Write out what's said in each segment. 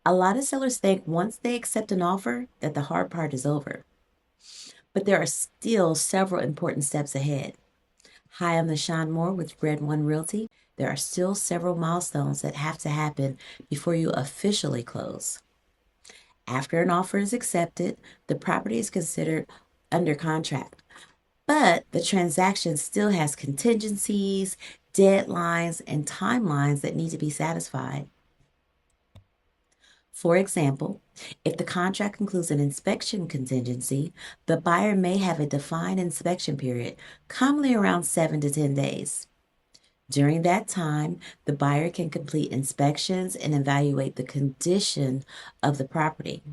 A lot of sellers think once they accept an offer that the hard part is over, but there are still several important steps ahead. Hi, I'm Nahshon Moore with Red One Realty. There are still several milestones that have to happen before you officially close. After an offer is accepted, the property is considered under contract, but the transaction still has contingencies, deadlines, and timelines that need to be satisfied. For example, if the contract includes an inspection contingency, the buyer may have a defined inspection period, commonly around 7 to 10 days. During that time, the buyer can complete inspections and evaluate the condition of the property.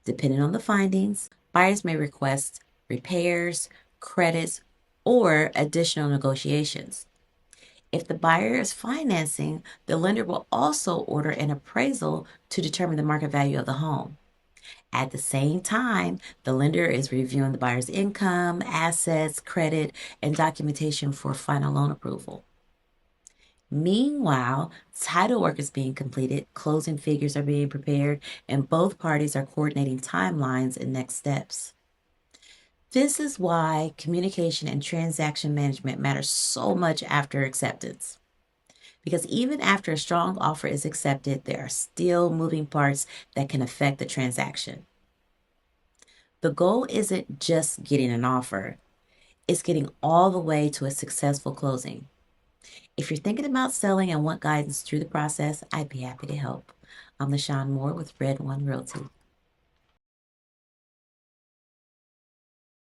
Depending on the findings, buyers may request repairs, credits, or additional negotiations. If the buyer is financing, the lender will also order an appraisal to determine the market value of the home. At the same time, the lender is reviewing the buyer's income, assets, credit, and documentation for final loan approval. Meanwhile, title work is being completed, closing figures are being prepared, and both parties are coordinating timelines and next steps. This is why communication and transaction management matter so much after acceptance. Because even after a strong offer is accepted, there are still moving parts that can affect the transaction. The goal isn't just getting an offer, it's getting all the way to a successful closing. If you're thinking about selling and want guidance through the process, I'd be happy to help. I'm Nahshon Moore with Red One Realty.